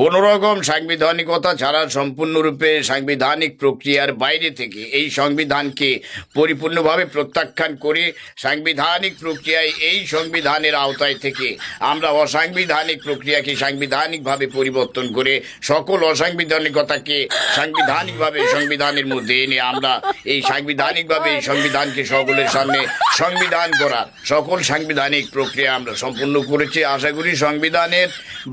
কোন রকম সাংবিধানিকতা ছাড়া সম্পূর্ণরূপে সাংবিধানিক প্রক্রিয়ার বাইরে থেকে এই সংবিধানকে পরিপূর্ণভাবে প্রত্যাখ্যান করে সাংবিধানিক প্রক্রিয়ায় এই সংবিধানের আওতায় থেকে আমরা অসাংবিধানিক প্রক্রিয়াকে সাংবিধানিকভাবে পরিবর্তন করে সকল অসাংবিধানিকতাকে সাংবিধানিকভাবে সংবিধানের মধ্যে এনে আমরা এই সাংবিধানিকভাবে এই সংবিধানকে সকলের সামনে সংবিধান করার সকল সাংবিধানিক প্রক্রিয়া আমরা সম্পূর্ণ করেছি। আশা করি সংবিধানের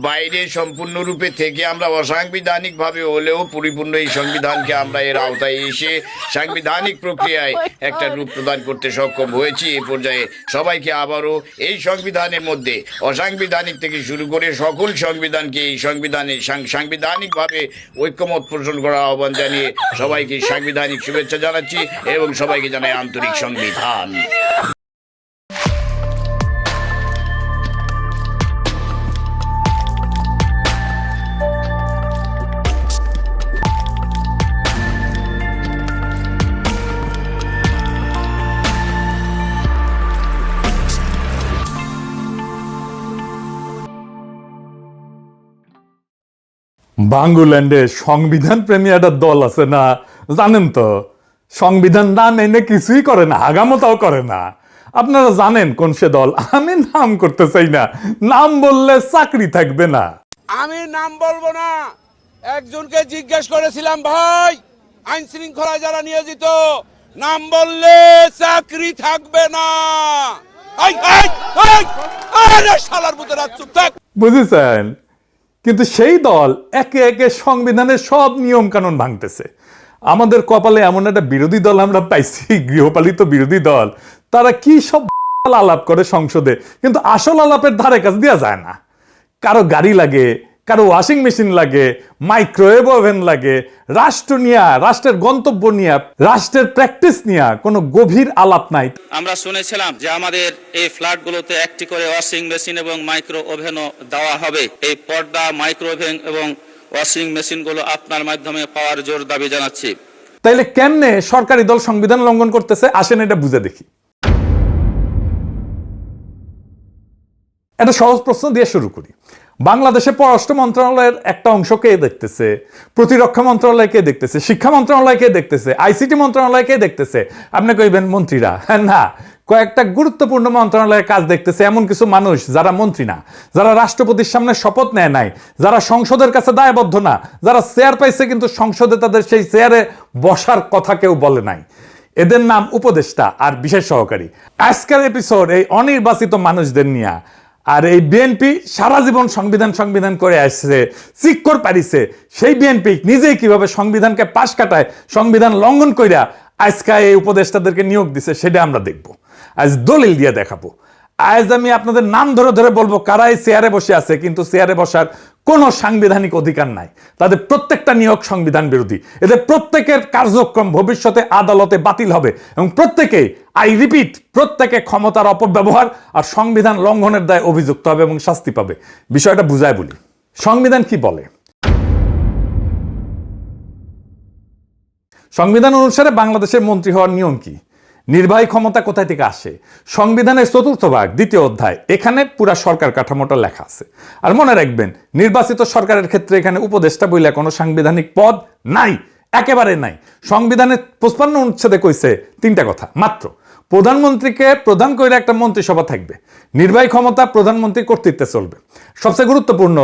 বাইরে সম্পূর্ণরূপে থেকে আমরা অসাংবিধানিকভাবে হলেও পরিপূর্ণ এই সংবিধানকে আমরা এর আওতায় এসে সাংবিধানিক প্রক্রিয়ায় একটা রূপ প্রদান করতে সক্ষম হয়েছি। এ পর্যায়ে সবাইকে আবারও এই সংবিধানের মধ্যে অসাংবিধানিক থেকে শুরু করে সকল সংবিধানকে এই সংবিধানে সাংবিধানিকভাবে ঐক্যমত পোষণ করার আহ্বান জানিয়ে সবাইকে সাংবিধানিক শুভেচ্ছা জানাচ্ছি এবং সবাইকে জানাই আন্তরিক সংবিধান। বাংলাদেশে সংবিধান প্রেমী একটা দল আছে না, জানেন তো? সংবিধান না মেনে কিছুই করে না, হাগামতাও করে না। আপনারা জানেন কোন সে দল? আমি নাম করতে চাই না, নাম বললে চাকরি থাকবে না। আমি নাম বলবো না। একজনকে জিজ্ঞেস করেছিলাম, ভাই আইন শৃঙ্খলায় যারা নিয়োজিত, নাম বললে চাকরি থাকবে না। বুঝেছেন? কিন্তু সেই দল একে একে সংবিধানের সব নিয়ম কানুন ভাঙতেছে। আমাদের কপালে এমন একটা বিরোধী দল আমরা পাইছি, গৃহপালিত বিরোধী দল। তারা কি সব আলাপ করে সংসদে, কিন্তু আসল আলাপের ধারে কাছে দেওয়া যায় না। কারো গাড়ি লাগে, কারো ওয়াশিং মেশিন লাগে, মাইক্রোওয়েভ ওভেন লাগে, রাষ্ট্র নিয়ে, রাষ্ট্রের গন্তব্য নিয়ে, রাষ্ট্রের প্র্যাকটিস নিয়ে কোনো গভীর আলাপ নাই। আমরা শুনেছিলাম যে আমাদের এই ফ্ল্যাটগুলোতে একটি করে ওয়াশিং মেশিন এবং মাইক্রো ওভেনও দেওয়া হবে। এই পর্দা, মাইক্রো ওভেন এবং ওয়াশিং মেশিনগুলো আপনার মাধ্যমে পাওয়ার জোর দাবি জানাচ্ছি। তাইলে কেমনে সরকারি দল সংবিধান লঙ্ঘন করতেছে? আসেন এটা বুঝে দেখি। একটা সহজ প্রশ্ন দিয়ে শুরু করি। বাংলাদেশে পররাষ্ট্র মন্ত্রণালয়ের একটা অংশ কে দেখতেছে? প্রতিরক্ষা মন্ত্রণালয় কে দেখতেছে? শিক্ষা মন্ত্রণালয় কে দেখতেছে? আইসিটি মন্ত্রণালয় কে দেখতেছে? আপনি কইবেন মন্ত্রীরা। হ্যাঁ, না, কয়েকটা গুরুত্বপূর্ণ মন্ত্রণালয়ের কাজ দেখতেছে এমন কিছু মানুষ যারা মন্ত্রী না, যারা রাষ্ট্রপতির সামনে শপথ নেয় নাই, যারা সংসদের কাছে দায়বদ্ধ না, যারা চেয়ার পাইছে কিন্তু সংসদে তাদের সেই চেয়ারে বসার কথা কেউ বলে নাই। এদের নাম উপদেষ্টা আর বিশেষ সহকারী। আজকের এপিসোড এই অনির্বাচিত মানুষদের নিয়ে। আর এই বিএনপি সারা জীবন সংবিধান করে আসছে, চিক্কর পারিছে। সেই বিএনপি নিজেই কিভাবে সংবিধানকে পাশ কাটায়, সংবিধান লঙ্ঘন কইরা আজকে এই উপদেষ্টাদেরকে নিয়োগ দিছে, সেটা আমরা দেখব। আজ দলিল দিয়ে দেখাবো। আজ আমি আপনাদের নাম ধরে ধরে বলবো কারা এই চেয়ারে বসে আছে, কিন্তু চেয়ারে বসার কোনো সাংবিধানিক অধিকার নাই। তাদের প্রত্যেকটা নিয়োগ সংবিধান বিরোধী। এদের প্রত্যেকের কার্যক্রম ভবিষ্যতে আদালতে বাতিল হবে এবং প্রত্যেকেই, আই রিপিট, প্রত্যেকে ক্ষমতার অপব্যবহার আর সংবিধান লঙ্ঘনের দায়ে অভিযুক্ত হবে এবং শাস্তি পাবে। বিষয়টা বুঝায় বলি। সংবিধান কি বলে? সংবিধান অনুসারে বাংলাদেশের মন্ত্রী হওয়ার নিয়ম কি? নির্বাহী ক্ষমতা কোথায় থেকে আসে? সংবিধানের 4th ভাগ 2য় অধ্যায়, এখানে পুরা সরকার কাঠামোটা লেখা আছে। আর মনে রাখবেন, নির্বাচিত সরকারের ক্ষেত্রে এখানে উপদেষ্টা বইলে কোনো সাংবিধানিক পদ নাই, একেবারে নাই। সংবিধানের 55 অনুচ্ছেদে কইছে 3টা কথা মাত্র। প্রধানমন্ত্রীকে প্রধান করে একটা মন্ত্রিসভা থাকবে, নির্বাহী ক্ষমতা প্রধানমন্ত্রীর কর্তৃত্বে চলবে। সবচেয়ে গুরুত্বপূর্ণ,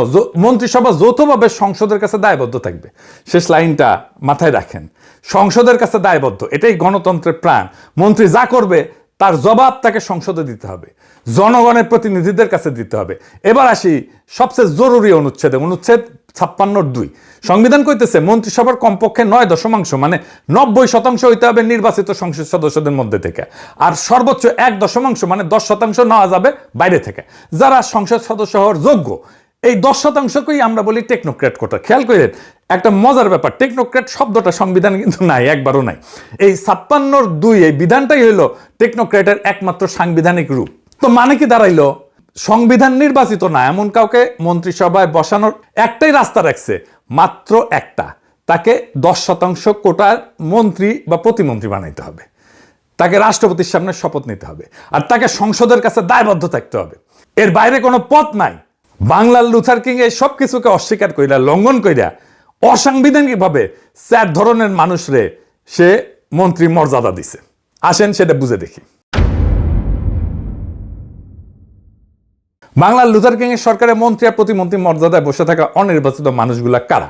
মন্ত্রিসভা যৌথভাবে সংসদের কাছে দায়বদ্ধ থাকবে। শেষ লাইনটা মাথায় রাখেন, সংসদের কাছে দায়বদ্ধ। এটাই গণতন্ত্রের প্রাণ। মন্ত্রী যা করবে তার জবাব তাকে সংসদে দিতে হবে, জনগণের প্রতিনিধিদের কাছে দিতে হবে। এবার আসি সবচেয়ে জরুরি অনুচ্ছেদে, অনুচ্ছেদ 56(2). সংবিধান কইতেছে মন্ত্রিসভার কমপক্ষে 9 মানে 90% হইতে হবে নির্বাচিত সংসদ সদস্যদের মধ্যে থেকে, আর সর্বোচ্চ 1 মানে 10% নেওয়া যাবে বাইরে থেকে, যারা সংসদ সদস্য হওয়ার যোগ্য। এই 10%কেই আমরা বলি টেকনোক্র্যাট কোটা। খেয়াল করেন একটা মজার ব্যাপার, টেকনোক্র্যাট শব্দটা সংবিধানে কিন্তু নাই, একবারও নাই। এই 56(2) এই বিধানটাই হইলো টেকনোক্র্যাটের একমাত্র সাংবিধানিক রূপ। তো মানে কি দাঁড়াইলো? সংবিধান নির্বাচিত না এমন কাউকে মন্ত্রিসভায় বসানোর একটাই রাস্তা রাখছে, মাত্র একটা। তাকে 10% কোটার মন্ত্রী বা প্রতিমন্ত্রী বানাইতে হবে, তাকে রাষ্ট্রপতির সামনে শপথ নিতে হবে, আর তাকে সংসদের কাছে দায়বদ্ধ থাকতে হবে। এর বাইরে কোনো পথ নাই। বাংলার লুথার কিং এই সব কিছুকে অস্বীকার কইরা লঙ্ঘন কইরা অসাংবিধানিক ভাবে 4 ধরনের মানুষরে সে মন্ত্রী মর্যাদা দিছে। আসেন সেটা বুঝে দেখি। বাংলার লুথার কিং এর সরকারের মন্ত্রী আর প্রতিমন্ত্রী মর্যাদায় বসে থাকা অনির্বাচিত মানুষগুলা কারা?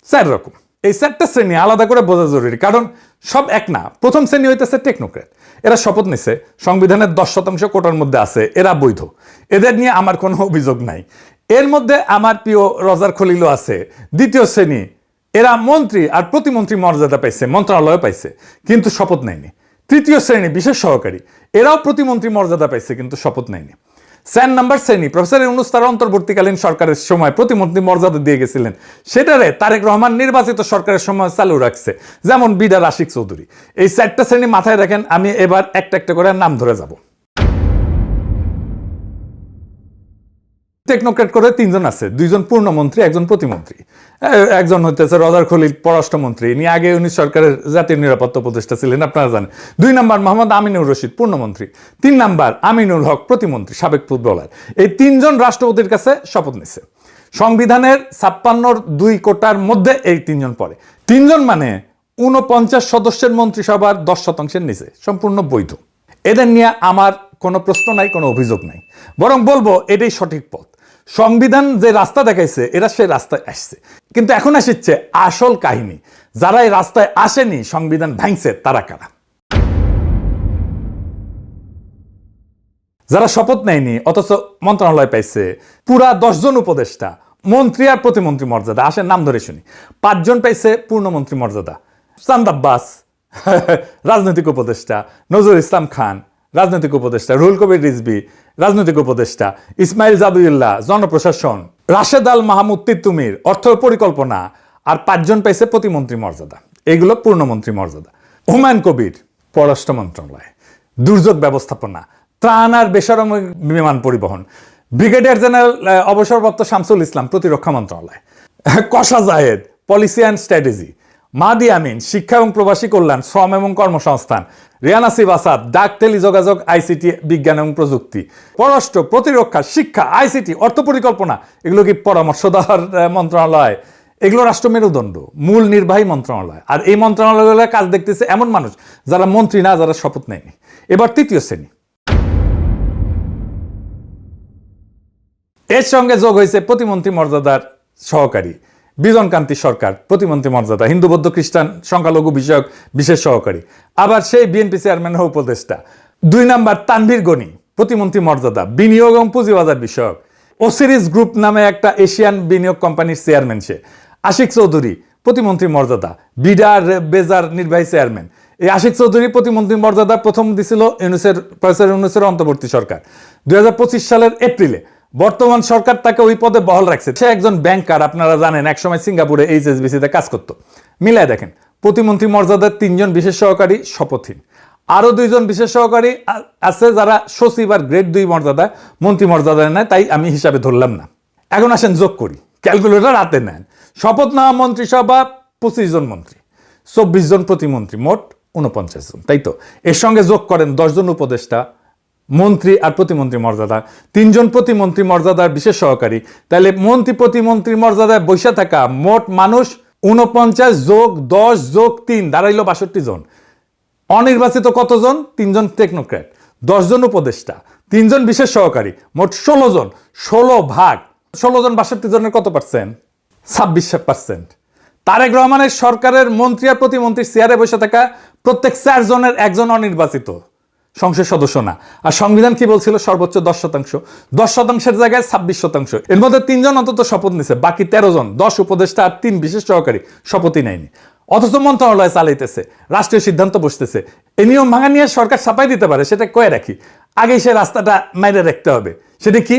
4 রকম। এই 4টা শ্রেণী আলাদা করে বোঝা জরুরি, কারণ সব এক না। প্রথম শ্রেণী হইতেছে টেকনোক্র্যাট। এরা শপথ নিছে, সংবিধানের 10% কোটার মধ্যে আছে, এরা বৈধ, এদের নিয়ে আমার কোনো অভিযোগ নাই। এর মধ্যে আমার প্রিয় রজার খলিলও আছে। দ্বিতীয় শ্রেণী, এরা মন্ত্রী আর প্রতিমন্ত্রী মর্যাদা পাইছে, মন্ত্রণালয় পাইছে, কিন্তু শপথ নেয়নি। তৃতীয় শ্রেণী বিশেষ সহকারী, এরাও প্রতিমন্ত্রী মর্যাদা পাইছে কিন্তু শপথ নেয়নি। 4 নম্বর শ্রেণী প্রফেসর ইউনূস তার অন্তর্বর্তীকালীন সরকারের সময় প্রতিমন্ত্রী মর্যাদা দিয়ে গেছিলেন, সেটারে তারেক রহমান নির্বাচিত সরকারের সময় চালু রাখছে, যেমন বিডার আশিক চৌধুরী। এই 4টা শ্রেণী মাথায় রাখেন, আমি এবার একটা একটা করে নাম ধরে যাব। টেকনোক্র্যাট করে 3 জন আছে, 2 জন পূর্ণমন্ত্রী, 1 জন প্রতিমন্ত্রী। একজন হইতেছে রজার খলিল, পররাষ্ট্রমন্ত্রী, ইনি আগে 19 সরকারের জাতীয় নিরাপত্তা উপদেষ্টা ছিলেন, আপনারা জানেন। 2 নম্বর মোহাম্মদ আমিনুর রশিদ, পূর্ণমন্ত্রী। 3 নম্বর আমিনুল হক, প্রতিমন্ত্রী, সাবেক ফুটবলার। এই 3 জন রাষ্ট্রপতির কাছে শপথ নিছে। সংবিধানের 56 2 কোটার মধ্যে এই 3 জন পড়ে। 3 জন মানে 49 সদস্যের মন্ত্রিসভার 10% নিচে, সম্পূর্ণ বৈধ। এদের নিয়ে আমার কোনো প্রশ্ন নাই, কোনো অভিযোগ নাই, বরং বলবো এটাই সঠিক পথ। সংবিধান যে রাস্তা দেখাইছে, এরা সেই রাস্তায় আসছে। কিন্তু এখন আসছে আসল কাহিনী, যারা এই রাস্তায় আসেনি, সংবিধান ভাঙছে, তারা কারা? যারা শপথ নেয়নি অথচ মন্ত্রণালয় পাইছে, পুরা 10 জন উপদেষ্টা, মন্ত্রী আর প্রতিমন্ত্রী মর্যাদা। আসেন নাম ধরে শুনি। 5 জন পাইছে পূর্ণমন্ত্রী মর্যাদা। চাঁদ আব্বাস রাজনৈতিক উপদেষ্টা, নজরুল ইসলাম খান রাজনৈতিক উপদেষ্টা, রুহুল কবির রিজভী রাজনৈতিক উপদেষ্টা, ইসমাইল জাবিউল্লাহ জনপ্রশাসন, রাশেদ আল মাহমুদ তিতুমির অর্থ পরিকল্পনা, আর 5 জন পাইছে প্রতিমন্ত্রী মর্যাদা। এগুলো পূর্ণমন্ত্রী মর্যাদা। হুমায়ুন কবির পররাষ্ট্র মন্ত্রণালয়, দুর্যোগ ব্যবস্থাপনা, ত্রাণ আর বেসামরিক বিমান পরিবহন। ব্রিগেডিয়ার জেনারেল অবসরপ্রাপ্ত শামসুল ইসলাম, প্রতিরক্ষা মন্ত্রণালয়। কশা Zahed, policy and strategy. Mahdi Amin, শিক্ষা এবং প্রবাসী কল্যাণ, শ্রম এবং কর্মসংস্থান। রিয়ান আসিফ আসাদ, ডাক, টেলিযোগাযোগ, আইসিটি, বিজ্ঞান এবং প্রযুক্তি। পররাষ্ট্র, প্রতিরক্ষা, শিক্ষা, আইসিটি, অর্থ পরিকল্পনা। এগুলো কি পরামর্শদার মন্ত্রণালয়? এগুলো রাষ্ট্র মেরুদণ্ড, মূল নির্বাহী মন্ত্রণালয়। আর এই মন্ত্রণালয়গুলোর কাজ দেখতেছে এমন মানুষ যারা মন্ত্রী না, যারা শপথ নেয়নি। এবার তৃতীয় শ্রেণী, এর সঙ্গে যোগ হয়েছে প্রতিমন্ত্রী মর্যাদার সহকারী বিজনকান্তি সরকার, প্রতিমন্ত্রী মর্যাদা, হিন্দু বৌদ্ধ খ্রিস্টান সংখ্যালঘু বিষয়ক বিশেষ সহকারী। আবার সেই বিএনপি চেয়ারম্যান উপদেষ্টা। 2 নম্বর তানভীর গনি, প্রতিমন্ত্রী মর্যাদা, বিনিয়োগ এবং পুঁজিবাজার বিষয়ক। ওসিরিস গ্রুপ নামে একটা এশিয়ান বিনিয়োগ কোম্পানির চেয়ারম্যান সে। আশিক চৌধুরী, প্রতিমন্ত্রী মর্যাদা, বিডার বেজার নির্বাহী চেয়ারম্যান। এই আশিক চৌধুরী প্রতিমন্ত্রী মর্যাদা প্রথম দিছিল প্রফেসর ইউনূসের অন্তর্বর্তী সরকার 2025 সালের এপ্রিলে। বর্তমান সরকার তাকে ওই পদে বহাল রাখছে। সে একজন ব্যাংকার, আপনারা জানেন, একসময় সিঙ্গাপুরে এইচএসবিসিতে কাজ করত। মিলায় দেখেন, প্রতিমন্ত্রী মর্যাদার 3 জন বিশেষ সহকারী শপথহীন, আরো 2 জন বিশেষ সহকারী আছে যারা সচিব আর গ্রেড 2 মর্যাদা, মন্ত্রী মর্যাদা নেয়, তাই আমি হিসাবে ধরলাম না। এখন আসেন যোগ করি, ক্যালকুলেটর হাতে নেন। শপথ নেওয়া মন্ত্রিসভা 25 জন মন্ত্রী, 24 জন প্রতিমন্ত্রী, মোট 49 জন, তাই তো? এর সঙ্গে যোগ করেন 10 জন উপদেষ্টা, মন্ত্রী আর প্রতিমন্ত্রী মর্যাদা, 3 জন প্রতিমন্ত্রী মর্যাদার বিশেষ সহকারী। তাহলে মন্ত্রী প্রতিমন্ত্রী মর্যাদায় বসে থাকা মোট মানুষ 49 যোগ 10 যোগ 3 দাঁড়াইলো 62 জন। অনির্বাচিত কতজন? 3 জন টেকনোক্র্যাট, 10 জন উপদেষ্টা, 3 জন বিশেষ সহকারী, মোট 16 জন। 16 ভাগ 16 জন 62 জনের কত পার্সেন্ট? 26%। তারেক রহমানের সরকারের মন্ত্রী আর প্রতিমন্ত্রীর চেয়ারে বসে থাকা প্রত্যেক 4 জনের 1 জন অনির্বাচিত সংসদ সদস্য না। আর সংবিধান কি বলছিল? সর্বোচ্চ 10%। 10%-এর জায়গায় 26%। এর মধ্যে 3 জন অন্তত শপথ নিছে, বাকি 13 জন, 10 উপদেষ্টা আর 3 বিশেষ সহকারী শপথই নেয়নি। অথচ মন্ত্রণালয় চালাইতেছে, রাষ্ট্রীয় সিদ্ধান্ত বসতেছে। এই নিয়ম ভাঙা নিয়ে সরকার ছাপাই দিতে পারে, সেটা কয়ে রাখি। আগেই সে রাস্তাটা মাইরে রাখতে হবে। সেটা কি?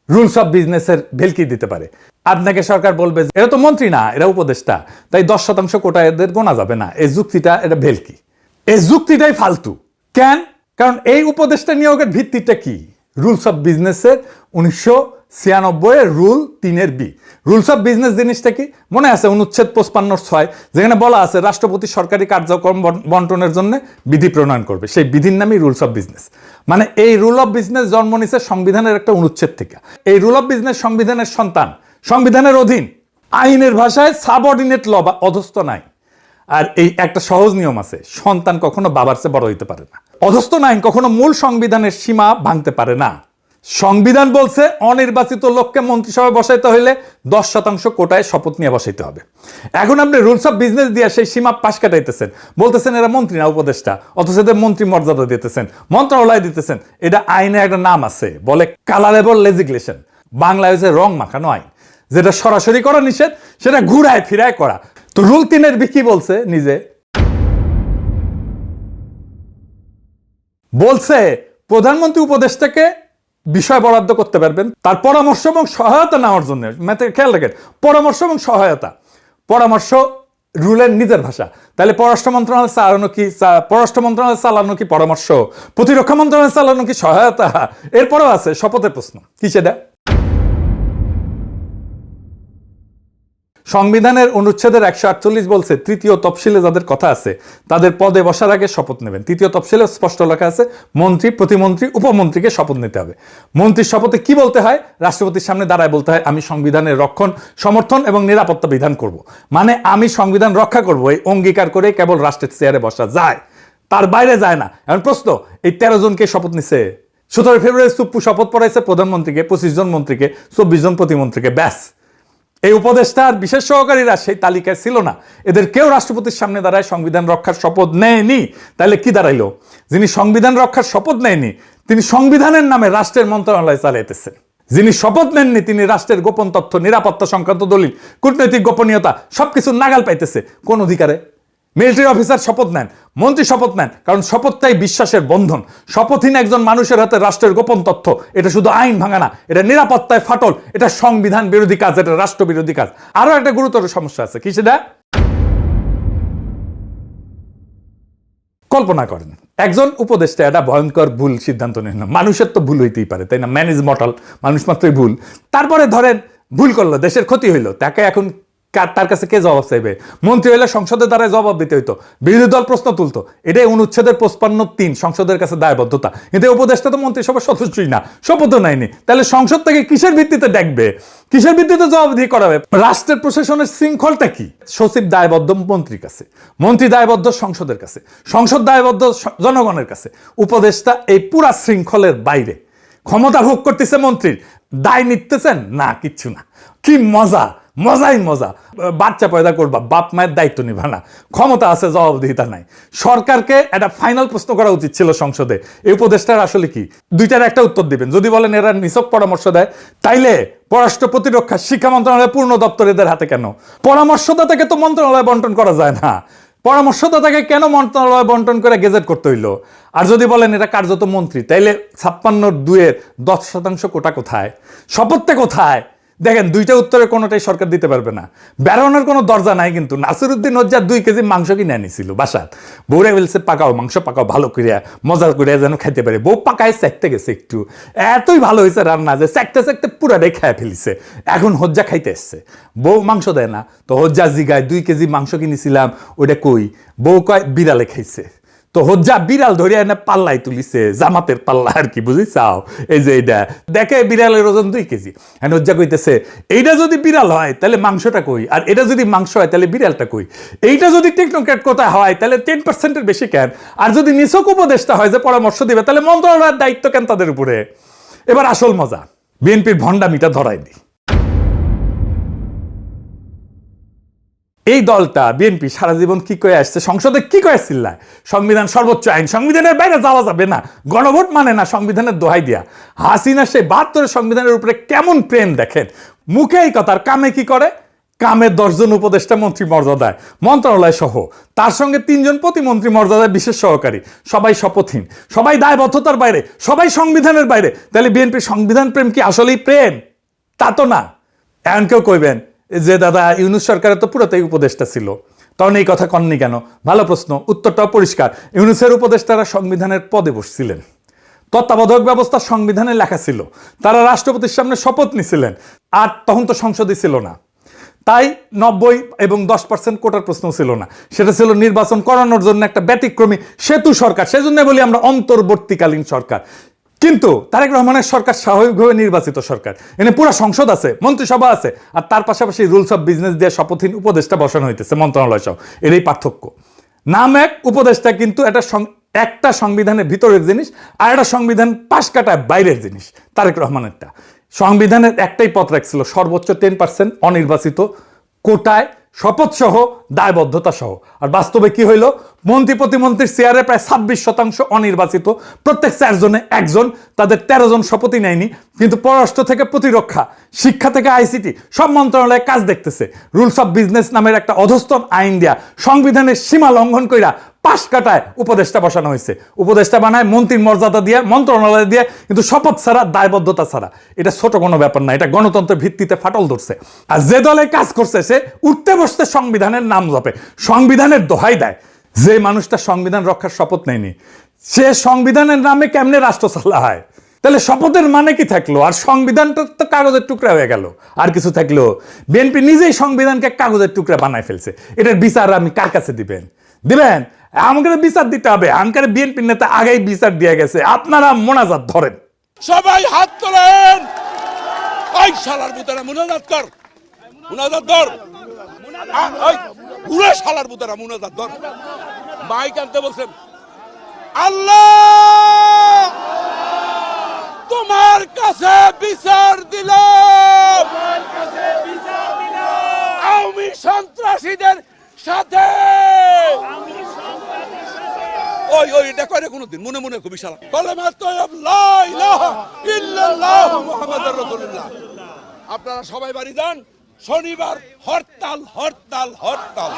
রুলস অফ বিজনেসের ভেলকি দিতে পারে। আপনাকে সরকার বলবে এরা তো মন্ত্রী না, এরা উপদেষ্টা, তাই 10% কোটা এদের গোনা যাবে না। এই যুক্তিটা, এটা ভেলকি, এই যুক্তিটাই ফালতু। কেন? কারণ এই উপদেষ্টা নিয়োগের ভিত্তিটা কি? রুলস অফ বিজনেসের 96 রুল 3 রুলস অফ বিজনেস জিনিসটা কি মনে আছে? অনুচ্ছেদ 55(6) যেখানে বলা আছে রাষ্ট্রপতি সরকারি কার্যক্রম বন্টনের জন্য বিধি প্রণয়ন করবে, সেই বিধির নামই রুলস অফ বিজনেস। মানে এই রুল অফ বিজনেস জন্ম নিছে সংবিধানের একটা অনুচ্ছেদ থেকে। এই রুল অফ বিজনেস সংবিধানের সন্তান, সংবিধানের অধীন, আইনের ভাষায় সাবঅর্ডিনেট ল বা অধস্থ নাই। আর এই একটা সহজ নিয়ম আছে, সন্তান কখনো বাবার চেয়ে বড় হইতে পারে না। অধস্থ আইন কখনো মূল সংবিধানের সীমা ভাঙতে পারে না। সংবিধান বলছে অনির্বাচিত লোককে মন্ত্রিসভায় বসাইতে হইলে 10% কোটায় শপথ নিয়ে বসাইতে হবে। এখন আপনি রুলস অফ বিজনেস দিয়ে সেই সীমা পাশ কাটাইতেছেন, বলতেছেন এরা মন্ত্রী না উপদেষ্টা, অথচ এদের মন্ত্রী মর্যাদা দিতেছেন, মন্ত্রণালয় দিতেছেন। এটা আইনে একটা নাম আছে, বলে কালারেবল লেজিসলেশন। বাংলায় হচ্ছে রং মাখানো আইন, যেটা সরাসরি করা নিষেধ, সেটা ঘুরায় ফিরায় করা। তো রুল 3 কি বলছে? নিজে বলছে প্রধানমন্ত্রী উপদেষ্টাকে বিষয় বরাদ্দ করতে পারবেন তার পরামর্শ এবং সহায়তা নেওয়ার জন্য। খেয়াল রাখেন, পরামর্শ এবং সহায়তা। পরামর্শ রুলের নিজের ভাষা। তাহলে পররাষ্ট্র মন্ত্রণালয় চালানো কি, পররাষ্ট্র মন্ত্রণালয় চালানো কি পরামর্শ, প্রতিরক্ষা মন্ত্রণালয় চালানো কি সহায়তা? এরপরেও আছে শপথের প্রশ্ন, কি সেটা? সংবিধানের অনুচ্ছেদের 148 বলছে 3য় তফসিলে যাদের কথা আছে তাদের পদে বসার আগে শপথ নেবেন। 3য় তফসিলে স্পষ্ট লেখা আছে মন্ত্রী, প্রতিমন্ত্রী, উপমন্ত্রীকে শপথ নিতে হবে। মন্ত্রীর শপথে কি বলতে হয়? রাষ্ট্রপতির সামনে দাঁড়ায় বলতে হয় আমি সংবিধানের রক্ষণ, সমর্থন এবং নিরাপত্তা বিধান করব। মানে আমি সংবিধান রক্ষা করব, এই অঙ্গীকার করে কেবল রাষ্ট্রের চেয়ারে বসা যায়, তার বাইরে যায় না। এখন প্রশ্ন, এই 13 জনকে শপথ নিছে। 17 ফেব্রুয়ারি সুপ্পু শপথ পড়াইছে প্রধানমন্ত্রীকে, 25 জন মন্ত্রীকে, 24 জন প্রতিমন্ত্রীকে, ব্যাস। এই উপদেষ্টার বিশেষ সহকারীরা সেই তালিকায় ছিল না। এদের কেউ রাষ্ট্রপতির সামনে দাঁড়ায় সংবিধান রক্ষার শপথ নেয়নি। তাহলে কি দাঁড়াইলো? যিনি সংবিধান রক্ষার শপথ নেয়নি তিনি সংবিধানের নামে রাষ্ট্রের মন্ত্রণালয় চালাইতেছেন। যিনি শপথ নেননি তিনি রাষ্ট্রের গোপন তথ্য, নিরাপত্তা সংক্রান্ত দলিল, কূটনৈতিক গোপনীয়তা সবকিছু নাগাল পাইতেছে। কোন অধিকারে? মিলিটারি অফিসার শপথ নেন, মন্ত্রী শপথ নেন, কারণ শপথটাই বিশ্বাসের বন্ধন। শপথহীন একজন মানুষের হাতে রাষ্ট্রের গোপন তথ্য, এটা শুধু আইন ভাঙা না, এটা নিরাপত্তায় ফাটল, এটা সংবিধান বিরোধী কাজ, এটা রাষ্ট্র বিরোধী কাজ। আরো একটা গুরুতর সমস্যা আছে, কি সেটা? কল্পনা করেন একজন উপদেষ্টা একটা ভয়ঙ্কর ভুল সিদ্ধান্ত নিল। মানুষের তো ভুল হইতেই পারে, তাই না? ম্যান ইজ মর্টাল, মানুষ মাত্রই ভুল। তারপরে ধরেন ভুল করলো, দেশের ক্ষতি হইলো, তাকে এখন তার কাছে কে জবাব চাইবে? মন্ত্রী হইলে সংসদের দ্বারা জবাব দিতে হইতো, বিরোধী দল প্রশ্ন তুলতো। এটাই অনুচ্ছেদের 55(3) সংসদের কাছে দায়বদ্ধতা। কিন্তু উপদেষ্টা তো মন্ত্রিসভার সদস্যই না, শপথও নেয়নি। তাহলে সংসদ থেকে কিসের ভিত্তিতে ডাকবে, কিসের ভিত্তিতে জবাবদিহি করাবে? রাষ্ট্রের প্রশাসনের শৃঙ্খলটা কি? সচিব দায়বদ্ধ মন্ত্রীর কাছে, মন্ত্রী দায়বদ্ধ সংসদের কাছে, সংসদ দায়বদ্ধ জনগণের কাছে। উপদেষ্টা এই পুরা শৃঙ্খলের বাইরে, ক্ষমতা ভোগ করতেছে মন্ত্রীর, দায় নিতেছেন না, কিচ্ছু না। কি মজা, মজাই মজা। বাচ্চা পয়দা করবা, বাপ মায়ের দায়িত্ব নিবা না, ক্ষমতা আছে, জবাবদিহিতা নাই। সরকারকে একটা ফাইনাল প্রশ্ন করা উচিত ছিল সংসদে, এই উপদেষ্টার আসলে কি? দুইটার একটা উত্তর দিবেন। যদি বলেন এরা নিছক পরামর্শ দেয়, তাইলে পররাষ্ট্র, প্রতিরক্ষা, শিক্ষা মন্ত্রণালয় পূর্ণ দপ্তর এদের হাতে কেন? পরামর্শদাতাকে তো মন্ত্রণালয় বন্টন করা যায় না, পরামর্শদাতাকে কেন মন্ত্রণালয় বন্টন করে গেজেট করতে হইলো? আর যদি বলেন এটা কার্যত মন্ত্রী, তাইলে 56(2)-এর 10% কোটা কোথায়? শপথটা কোথায়? দেখেন, দুইটা উত্তরের কোনোটাই সরকার দিতে পারবে না। বেরোনোর কোনো দরজা নাই। কিন্তু নাসিরউদ্দিন হজ্জার 2 কেজি মাংস কিনে আনিছিল বাসাত। বউরে বলছে পাকাও, মাংস পাকাও ভালো করিয়া, মজা করিয়া যেন খাইতে পারে। বউ পাকায় চেকতে গেছে, একটু এতই ভালো হয়েছে রান্না যে চেকতে চেকতে পুরাটাই খায় ফেলিছে। এখন হজ্জা খাইতে এসছে, বউ মাংস দেয় না। তো হজ্জা জিগায় 2 কেজি মাংস কিনেছিলাম, ওইটা কই? বউ কয় বিড়ালে খাইছে। তো হজ্জা বিড়াল ধরিয়া এনে পাল্লাই তুলিছে, জামাতের পাল্লা আর কি, বুঝি চাও? এই যে এইটা দেখে বিড়ালের ওজন 2 কেজি। হ্যাঁ, হজ্জা কইতেছে এইটা যদি বিড়াল হয় তাহলে মাংসটা কই? আর এটা যদি মাংস হয় তাহলে বিড়ালটা কই? এইটা যদি টেকনোক্র্যাট কোথায় হয় তাহলে 10%-এর বেশি কেন? আর যদি নিছক উপদেষ্টা হয় যে পরামর্শ দিবে, তাহলে মন্ত্রণালয়ের দায়িত্ব কেন তাদের উপরে? এবার আসল মজা, বিএনপির ভণ্ডামিটা ধরাই দিই। এই দলটা বিএনপি সারা জীবন কি করে আসছে, সংসদে কি করে চিল্লায় সংবিধান সর্বোচ্চ আইন, সংবিধানের বাইরে যাওয়া যাবে না, গণভোট মানে না, সংবিধানের দোহাই দিয়া। হাসিনা সেই 72 সংবিধানের উপরে কেমন প্রেম দেখেন, মুখে এই কথা, আর কামে কি করে? কামে 10 জন উপদেষ্টা মন্ত্রী মর্যাদায়, মন্ত্রণালয় সহ, তার সঙ্গে 3 জন প্রতিমন্ত্রী মর্যাদায় বিশেষ সহকারী, সবাই শপথহীন, সবাই দায়বদ্ধতার বাইরে, সবাই সংবিধানের বাইরে। তাহলে বিএনপি সংবিধান প্রেম কি আসলেই প্রেম? তা তো না। এখন কেউ কইবেন যে দাদা ইউনূস সরকারের তো পুরোটাই উপদেষ্টা ছিল, তখন এই কথা কননি কেন? ভালো প্রশ্ন, উত্তরটাও পরিষ্কার। ইউনূসের উপদেষ্টারা সংবিধানের পদে বসছিলেন, তত্ত্বাবধায়ক ব্যবস্থা সংবিধানে লেখা ছিল, তারা রাষ্ট্রপতির সামনে শপথ নিছিলেন, আর তখন তো সংসদই ছিল না, তাই 90 এবং 10% কোটার প্রশ্ন ছিল না, সেটা ছিল নির্বাচন করানোর জন্য একটা ব্যতিক্রমী সেতু সরকার, সেজন্য বলি আমরা অন্তর্বর্তীকালীন সরকার। কিন্তু তারেক রহমানের সরকার স্বাভাবিকভাবে নির্বাচিত সরকার, এনে পুরো সংসদ আছে, মন্ত্রিসভা আছে, আর তার পাশাপাশি রুলস অফ বিজনেস দিয়ে শপথহীন উপদেষ্টা বসানো হইতেছে মন্ত্রণালয় সহ। এরই পার্থক্য, নাম এক, উপদেষ্টা কিন্তু একটা সংবিধানের ভিতরের জিনিস, আর একটা সংবিধান পাশ কাটায় বাইরের জিনিস। তারেক রহমানেরটা সংবিধানের একটাই পথ রাখছিল, সর্বোচ্চ 10% অনির্বাচিত কোটায় শপথ সহ দায়বদ্ধতা সহ। আর বাস্তবে কি হইল, মন্ত্রী প্রতিমন্ত্রীর চেয়ারে প্রায় 26% অনির্বাচিত, প্রত্যেক 4 জনে একজন, তাদের 13 জন শপথই নেয়নি, কিন্তু পররাষ্ট্র থেকে প্রতিরক্ষা, শিক্ষা থেকে আইসিটি সব মন্ত্রণালয়ে কাজ দেখতেছে। রুলস অফ বিজনেস নামের একটা অধস্তন আইন দেয়া সংবিধানের সীমা লঙ্ঘন কইরা পাশ কাটায় উপদেষ্টা বসানো হয়েছে। উপদেষ্টা বানায় মন্ত্রীর মর্যাদা দিয়ে, মন্ত্রণালয় দিয়ে, কিন্তু শপথ ছাড়া, দায়বদ্ধতা ছাড়া। এটা ছোট কোনো ব্যাপার না, এটা গণতন্ত্রের ভিত্তিতে ফাটল ধরছে। আর যে দলে কাজ করছে সে উঠতে বসতে সংবিধানের নাম জপে, সংবিধানের দোহাই দেয়। যে মানুষটা সংবিধান রক্ষার শপথ নেয়নি, সে সংবিধানের নামে কেমনে রাষ্ট্র চালা হয়? তাহলে শপথের মানে কি থাকলো? আর সংবিধানটা তো কাগজের টুকরা হয়ে গেল, আর কিছু থাকলো? বিএনপি নিজেই সংবিধানকে কাগজের টুকরা বানায় ফেলছে। এটার বিচার আমি কার কাছে দিবেন? আমাকে বিচার দিতে হবে। আমাকে বিএনপির নেতা আগেই বিচার দিয়ে গেছে, আপনারা মোনাজাত ধরেন। সবাই হাত তোলেন। ওই শালার বুতারা মুনাজাত কর, মুনাজাত ধর, ওই পুরো শালার বুতারা মুনাজাত ধর। মাইক আনতে বলছেন। আল্লাহ তোমার কাছে বিচার দিলাম, আওয়ামী সন্ত্রাসীদের সাথে। ওই এটা করে কোনদিন মনে মনে খুবই শালা কলেমা তয়্যব লা ইলাহা ইল্লাল্লাহু মুহাম্মাদুর রাসূলুল্লাহ। আপনারা সবাই বাড়ি যান, শনিবার হরতাল হরতাল হরতাল।